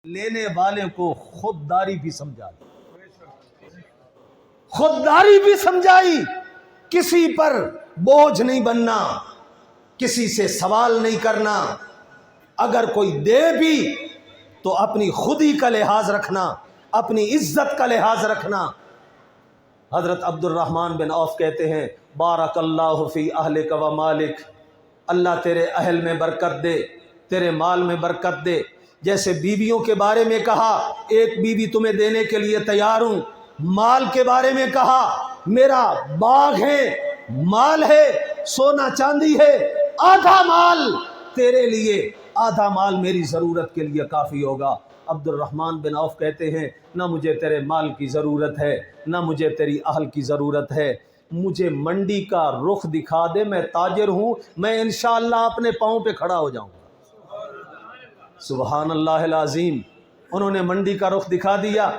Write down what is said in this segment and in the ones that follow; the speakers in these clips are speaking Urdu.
لینے والے کو خودداری بھی سمجھائی، خودداری بھی سمجھائی، کسی پر بوجھ نہیں بننا، کسی سے سوال نہیں کرنا، اگر کوئی دے بھی تو اپنی خودی کا لحاظ رکھنا، اپنی عزت کا لحاظ رکھنا۔ حضرت عبد الرحمن بن عوف کہتے ہیں بارک اللہ فی اہلک و مالک، اللہ تیرے اہل میں برکت دے، تیرے مال میں برکت دے۔ جیسے بیویوں کے بارے میں کہا ایک بیوی تمہیں دینے کے لیے تیار ہوں، مال کے بارے میں کہا میرا باغ ہے، مال ہے، سونا چاندی ہے، آدھا مال تیرے لیے، آدھا مال میری ضرورت کے لیے کافی ہوگا۔ عبد الرحمن بن عوف کہتے ہیں نہ مجھے تیرے مال کی ضرورت ہے، نہ مجھے تیری اہل کی ضرورت ہے، مجھے منڈی کا رخ دکھا دے، میں تاجر ہوں، میں انشاءاللہ اپنے پاؤں پہ کھڑا ہو جاؤں گا۔ سبحان اللہ العظیم۔ انہوں نے منڈی کا رخ دکھا دیا،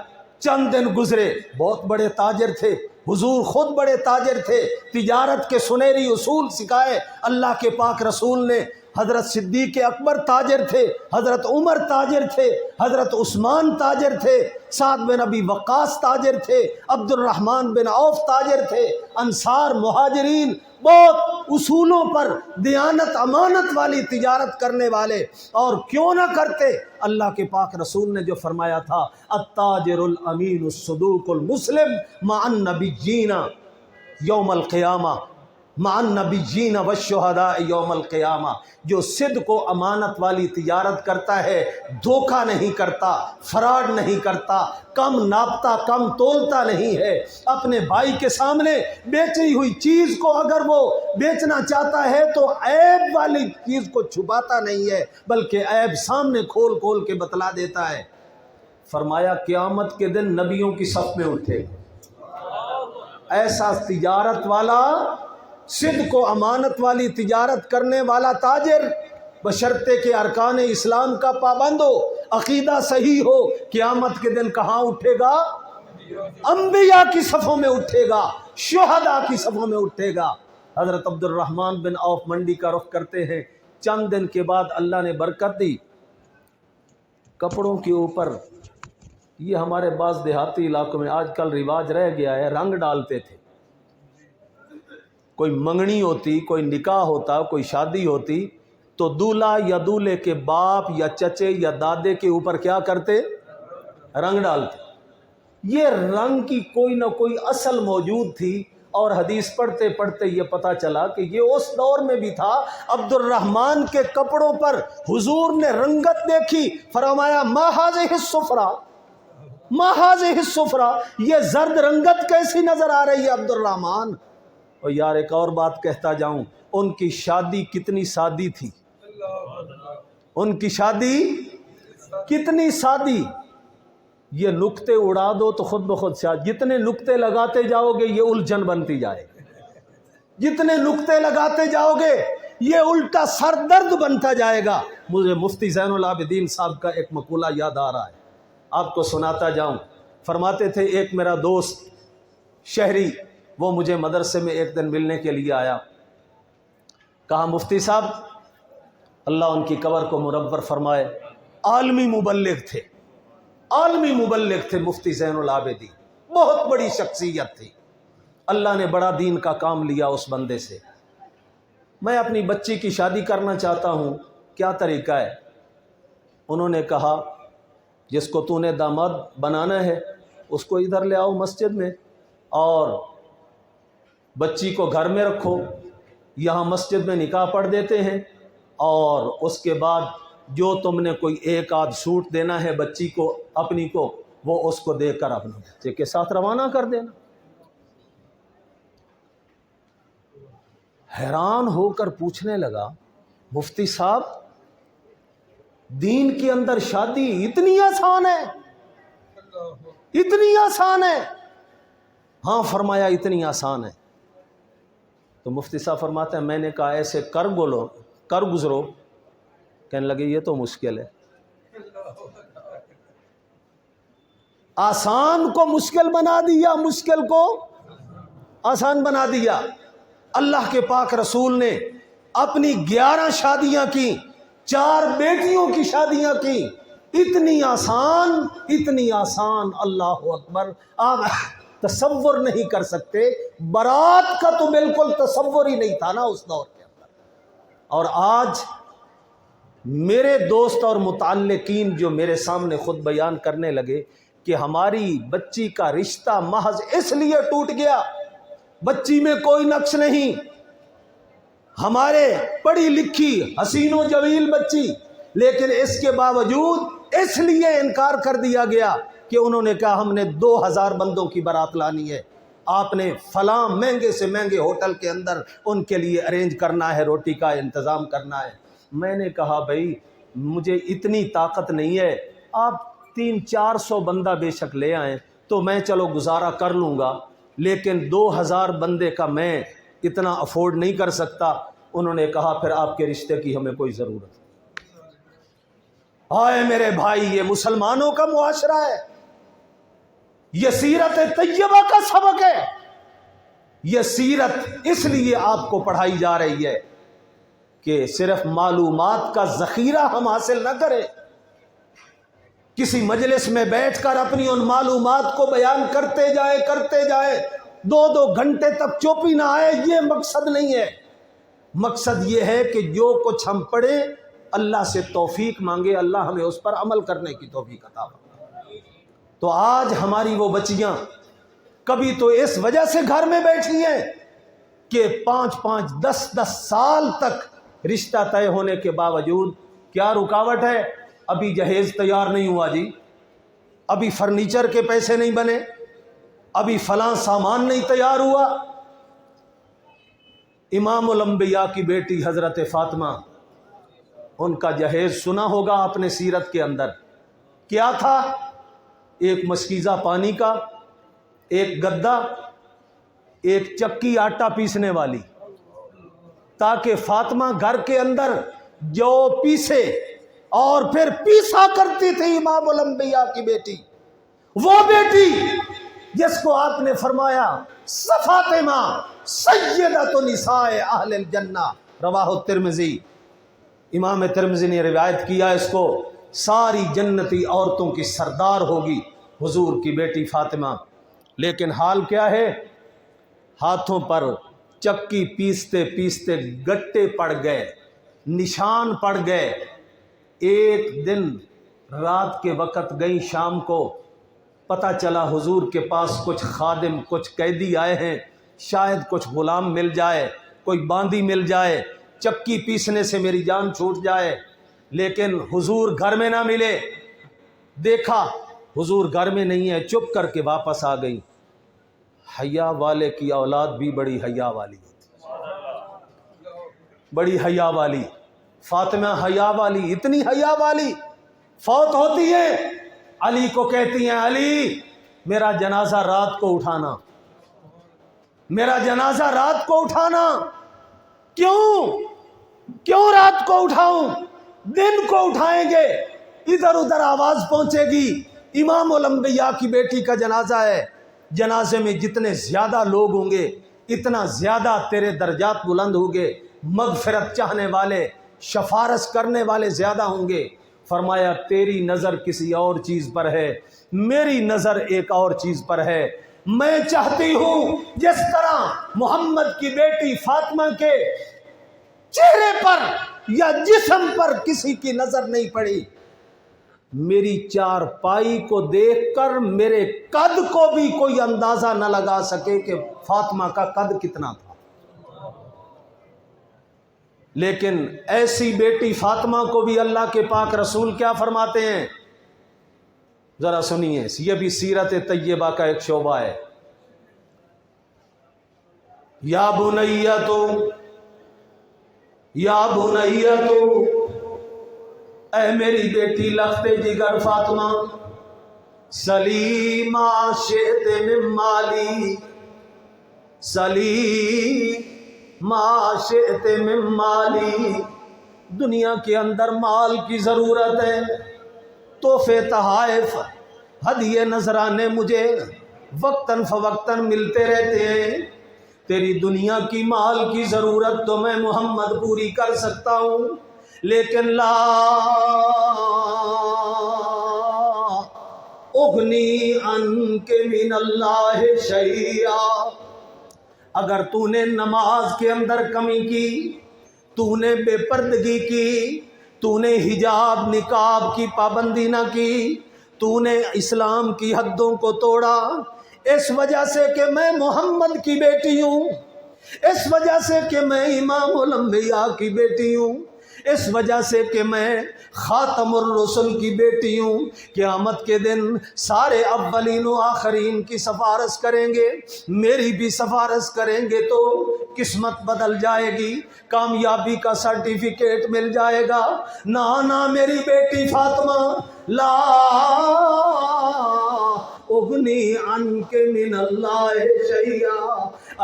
چند دن گزرے، بہت بڑے تاجر تھے، حضور خود بڑے تاجر تھے، تجارت کے سنہری اصول سکھائے اللہ کے پاک رسول نے۔ حضرت صدیق اکبر تاجر تھے، حضرت عمر تاجر تھے، حضرت عثمان تاجر تھے، سعد بن ابی وقاص تاجر تھے، عبد الرحمن بن عوف تاجر تھے، انصار مہاجرین بہت اصولوں پر دیانت امانت والی تجارت کرنے والے، اور کیوں نہ کرتے؟ اللہ کے پاک رسول نے جو فرمایا تھا التاجر الامین الصدوق المسلم مع النبیین یوم القیامہ، مع النبیین والشہداء یوم القیامہ، جو صدق و امانت والی تجارت کرتا ہے، دھوکہ نہیں کرتا، فراڈ نہیں کرتا، کم ناپتا کم تولتا نہیں ہے، اپنے بھائی کے سامنے بیچی ہوئی چیز کو اگر وہ بیچنا چاہتا ہے تو عیب والی چیز کو چھپاتا نہیں ہے، بلکہ عیب سامنے کھول کھول کے بتلا دیتا ہے۔ فرمایا قیامت کے دن نبیوں کی صف میں اٹھے ایسا تجارت والا، صدق و امانت والی تجارت کرنے والا تاجر، بشرطے کہ ارکان اسلام کا پابند ہو، عقیدہ صحیح ہو، قیامت کے دن کہاں اٹھے گا؟ انبیاء کی صفوں میں اٹھے گا، شہداء کی صفوں میں اٹھے گا۔ حضرت عبد الرحمن بن عوف منڈی کا رخ کرتے ہیں، چند دن کے بعد اللہ نے برکت دی، کپڑوں کے اوپر، یہ ہمارے بعض دیہاتی علاقوں میں آج کل رواج رہ گیا ہے، رنگ ڈالتے تھے۔ کوئی منگنی ہوتی، کوئی نکاح ہوتا، کوئی شادی ہوتی تو دولہا یا دولہے کے باپ یا چچے یا دادے کے اوپر کیا کرتے؟ رنگ ڈالتے۔ یہ رنگ کی کوئی نہ کوئی اصل موجود تھی، اور حدیث پڑھتے پڑھتے یہ پتہ چلا کہ یہ اس دور میں بھی تھا۔ عبد الرحمن کے کپڑوں پر حضور نے رنگت دیکھی، فرمایا ما هذه الصفرا، ما هذه الصفرا، یہ زرد رنگت کیسی نظر آ رہی ہے عبد الرحمن؟ اور یار ایک اور بات کہتا جاؤں، ان کی شادی کتنی سادی تھی، ان کی شادی کتنی سادی۔ یہ نکتے اڑا دو تو خود بخود شادی، جتنے نکتے لگاتے جاؤ گے یہ الجھن بنتی جائے گی، جتنے نکتے لگاتے جاؤ گے یہ الٹا سر درد بنتا جائے گا۔ مجھے مفتی زین العابدین صاحب کا ایک مقولہ یاد آ رہا ہے، آپ کو سناتا جاؤں۔ فرماتے تھے ایک میرا دوست شہری، وہ مجھے مدرسے میں ایک دن ملنے کے لیے آیا، کہا مفتی صاحب اللہ ان کی قبر کو منور فرمائے، عالمی مبلغ تھے، عالمی مبلغ تھے مفتی زین العابدین، بہت بڑی شخصیت تھی، اللہ نے بڑا دین کا کام لیا اس بندے سے۔ میں اپنی بچی کی شادی کرنا چاہتا ہوں، کیا طریقہ ہے؟ انہوں نے کہا جس کو تو نے داماد بنانا ہے اس کو ادھر لے آؤ مسجد میں، اور بچی کو گھر میں رکھو، یہاں مسجد میں نکاح پڑھ دیتے ہیں، اور اس کے بعد جو تم نے کوئی ایک آدھ سوٹ دینا ہے بچی کو اپنی کو، وہ اس کو دے کر اپنے بچے کے ساتھ روانہ کر دینا۔ حیران ہو کر پوچھنے لگا مفتی صاحب دین کے اندر شادی اتنی آسان ہے؟ اتنی آسان ہے؟ ہاں فرمایا اتنی آسان ہے۔ تو مفتی صاحب فرماتے ہیں میں نے کہا ایسے کر گزرو، کہنے لگے یہ تو مشکل ہے۔ آسان کو مشکل بنا دیا، مشکل کو آسان بنا دیا۔ اللہ کے پاک رسول نے اپنی 11 شادیاں کی، 4 بیٹیوں کی شادیاں کی، اتنی آسان اللہ اکبر، آپ تصور نہیں کر سکتے۔ برات کا تو بالکل تصور ہی نہیں تھا نا اس دور کے اندر۔ اور آج میرے دوست اور متعلقین جو میرے سامنے خود بیان کرنے لگے کہ ہماری بچی کا رشتہ محض اس لیے ٹوٹ گیا، بچی میں کوئی نقص نہیں، ہمارے پڑھی لکھی حسین و جمیل بچی، لیکن اس کے باوجود اس لیے انکار کر دیا گیا کہ انہوں نے کہا ہم نے 2000 بندوں کی بارات لانی ہے، آپ نے فلاں مہنگے سے مہنگے ہوٹل کے اندر ان کے لیے ارینج کرنا ہے، روٹی کا انتظام کرنا ہے۔ میں نے کہا بھائی مجھے اتنی طاقت نہیں ہے، آپ 300-400 بندہ بے شک لے آئیں تو میں چلو گزارا کر لوں گا، لیکن 2000 بندے کا میں اتنا افورڈ نہیں کر سکتا۔ انہوں نے کہا پھر آپ کے رشتے کی ہمیں کوئی ضرورت نہیں۔ آئے میرے بھائی، یہ مسلمانوں کا معاشرہ ہے، یہ سیرت طیبہ کا سبق ہے۔ یہ سیرت اس لیے آپ کو پڑھائی جا رہی ہے کہ صرف معلومات کا ذخیرہ ہم حاصل نہ کریں، کسی مجلس میں بیٹھ کر اپنی ان معلومات کو بیان کرتے جائیں 2 گھنٹے تک چوپی نہ آئے، یہ مقصد نہیں ہے۔ مقصد یہ ہے کہ جو کچھ ہم پڑھیں اللہ سے توفیق مانگے، اللہ ہمیں اس پر عمل کرنے کی توفیق عطا فرمائے۔ تو آج ہماری وہ بچیاں کبھی تو اس وجہ سے گھر میں بیٹھی ہیں کہ 5-5 10 سال تک رشتہ طے ہونے کے باوجود کیا رکاوٹ ہے؟ ابھی جہیز تیار نہیں ہوا جی، ابھی فرنیچر کے پیسے نہیں بنے، ابھی فلاں سامان نہیں تیار ہوا۔ امام الانبیاء کی بیٹی حضرت فاطمہ، ان کا جہیز سنا ہوگا اپنے سیرت کے اندر، کیا تھا؟ ایک مشکیزہ پانی کا، ایک گدا، ایک چکی آٹا پیسنے والی، تاکہ فاطمہ گھر کے اندر جو پیسے اور پھر پیسا کرتی تھی امام الانبیاء کی بیٹی، وہ بیٹی جس کو آپ نے فرمایا فاطمہ سیدۃ نساء اہل الجنہ، رواہ الترمذی، امام ترمذی نے روایت کیا اس کو، ساری جنتی عورتوں کی سردار ہوگی حضور کی بیٹی فاطمہ۔ لیکن حال کیا ہے؟ ہاتھوں پر چکی پیستے پیستے گٹے پڑ گئے، نشان پڑ گئے۔ ایک دن رات کے وقت گئی، شام کو پتہ چلا حضور کے پاس کچھ خادم، کچھ قیدی آئے ہیں، شاید کچھ غلام مل جائے، کوئی باندی مل جائے، چکی پیسنے سے میری جان چھوٹ جائے۔ لیکن حضور گھر میں نہ ملے، دیکھا حضور گھر میں نہیں ہے، چپ کر کے واپس آ گئی۔ حیا والے کی اولاد بھی بڑی حیا والی ہوتی، بڑی حیا والی۔ فاطمہ حیا والی، اتنی حیا والی، فوت ہوتی ہے، علی کو کہتی ہیں علی میرا جنازہ رات کو اٹھانا، میرا جنازہ رات کو اٹھانا۔ کیوں رات کو اٹھاؤں؟ دن کو اٹھائیں گے، ادھر ادھر آواز پہنچے گی، امام الانبیاء کی بیٹی کا جنازہ ہے، جنازے میں جتنے زیادہ لوگ ہوں گے اتنا زیادہ تیرے درجات بلند ہوں گے، مغفرت چاہنے والے، شفارش کرنے والے زیادہ ہوں گے۔ فرمایا تیری نظر کسی اور چیز پر ہے، میری نظر ایک اور چیز پر ہے۔ میں چاہتی ہوں جس طرح محمد کی بیٹی فاطمہ کے چہرے پر یا جسم پر کسی کی نظر نہیں پڑی، میری چارپائی کو دیکھ کر میرے قد کو بھی کوئی اندازہ نہ لگا سکے کہ فاطمہ کا قد کتنا تھا۔ لیکن ایسی بیٹی فاطمہ کو بھی اللہ کے پاک رسول کیا فرماتے ہیں؟ ذرا سنیے، یہ بھی سیرت طیبہ کا ایک شعبہ ہے۔ یا بنیتو، یا بنیتو، اے میری بیٹی لخت جگر فاطمہ، سلی ما شئت من مالی، سلی ما شئت من مالی، دنیا کے اندر مال کی ضرورت ہے، تحفے تحائف ہدیے نذرانے مجھے وقتاً فوقتاً ملتے رہتے ہیں، تیری دنیا کی مال کی ضرورت تو میں محمد پوری کر سکتا ہوں، لیکن لا اغنی عنک من اللہ شیئا، اگر تو نے نماز کے اندر کمی کی، تو نے بے پردگی کی، تو نے حجاب نقاب کی پابندی نہ کی، تو نے اسلام کی حدوں کو توڑا، اس وجہ سے کہ میں محمد کی بیٹی ہوں، اس وجہ سے کہ میں امام الانبیاء کی بیٹی ہوں، اس وجہ سے کہ میں خاتم الرسل کی بیٹی ہوں، قیامت کے دن سارے اولین و آخرین کی سفارش کریں گے، میری بھی سفارش کریں گے تو قسمت بدل جائے گی، کامیابی کا سرٹیفکیٹ مل جائے گا۔ نانا میری بیٹی فاطمہ، لا اغنی عنک من اللہ شیئا،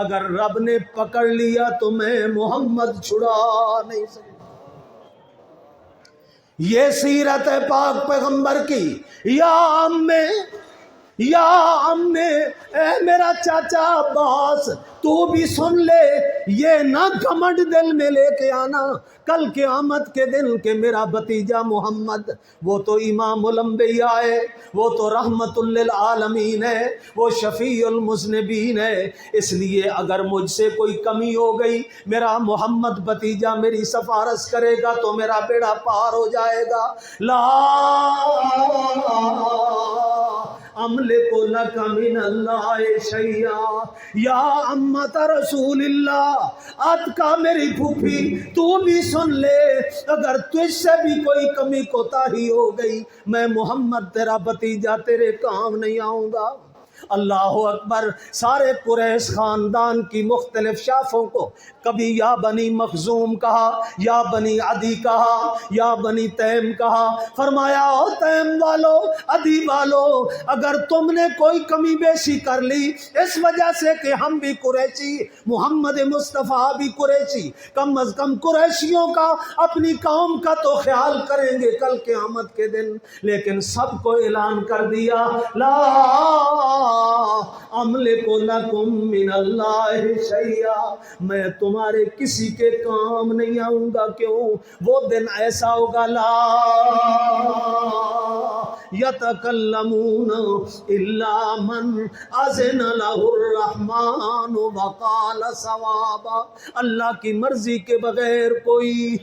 اگر رب نے پکڑ لیا تو میں محمد چھڑا نہیں سکتا۔ یہ سیرت ہے پاک پیغمبر کی۔ یا امّے، اے میرا چاچا عباس، تو بھی سن لے، یہ نہ گھمنڈ دل میں لے کے آنا کل قیامت کے دن کہ میرا بھتیجا محمد وہ تو امام الانبیاء ہے، وہ تو رحمت للعالمین ہے، وہ شفیع المذنبین ہے، اس لیے اگر مجھ سے کوئی کمی ہو گئی، میرا محمد بھتیجا میری سفارش کرے گا تو میرا بیڑا پار ہو جائے گا۔ لا املک لک من اللہ شیئا، یا امت رسول اللہ، عتقہ میری پھوپھی، تو بھی سن لے، اگر تجھ سے بھی کوئی کمی کوتاہی ہو گئی، میں محمد تیرا بھتیجا تیرے کام نہیں آؤں گا۔ اللہ اکبر۔ سارے قریش خاندان کی مختلف شاخوں کو کبھی یا بنی مخزوم کہا، یا بنی عدی کہا، یا بنی تیم کہا، فرمایا او تیم والو، عدی والو، اگر تم نے کوئی کمی بیشی کر لی اس وجہ سے کہ ہم بھی قریشی، محمد مصطفیٰ بھی قریشی، کم از کم قریشیوں کا اپنی قوم کا تو خیال کریں گے کل قیامت کے دن، لیکن سب کو اعلان کر دیا، لا املک لکم من اللہ شیئا، میں تمہارے کسی کے کام نہیں آؤں گا۔ کیوں؟ وہ دن ایسا ہوگا، لا یتکلمون الا من اذن لہ الرحمن وقال صوابا، اللہ کی مرضی کے بغیر کوئی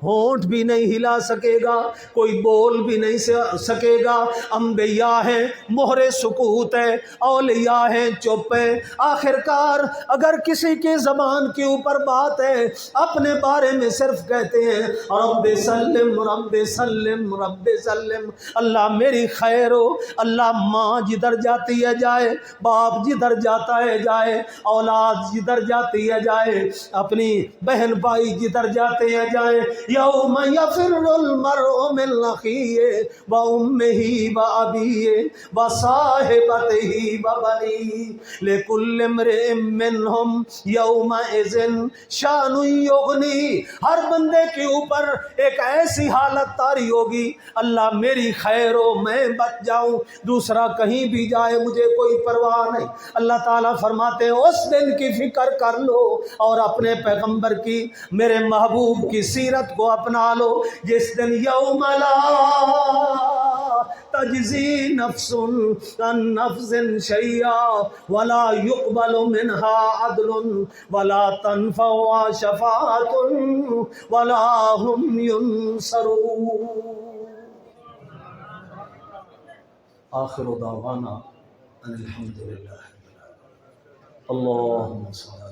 ہونٹ بھی نہیں ہلا سکے گا، کوئی بول بھی نہیں سکے گا۔ انبیاء ہیں مہر سکوت ہے، اولیاء ہیں چپ ہے۔ آخرکار اگر کسی کی زبان کے اوپر بات ہے، اپنے بارے میں صرف کہتے ہیں رب سلم رب سلم رب سلم، اللہ میری خیر ہو، اللہ ماں جدھر جاتی ہے جائے، باپ جدھر جاتا ہے جائے، اولاد جدھر جاتی ہے جائے، اپنی بہن بھائی جدھر جاتے ہیں جائیں، یوم یفر المرء من اخیہ وامہ وابیہ وصاحبتہ وبنیہ لکل امرئ منہم یومئذ شأن یغنیہ، ہر بندے کے اوپر ایک ایسی حالت طاری ہوگی، اللہ میری خیر ہو، میں بچ جاؤں، دوسرا کہیں بھی جائے مجھے کوئی پرواہ نہیں۔ اللہ تعالیٰ فرماتے ہیں اس دن کی فکر کر لو اور اپنے پیغمبر کی، میرے محبوب کی سیرت کو اپنا لو، جس دن یوم لا تجزی نفس عن نفس شیئا ولا يقبل منها عدل ولا تنفع شفاعة ولا هم ينصرون۔ آخر دعوانا ان الحمد للہ۔ اللهم صل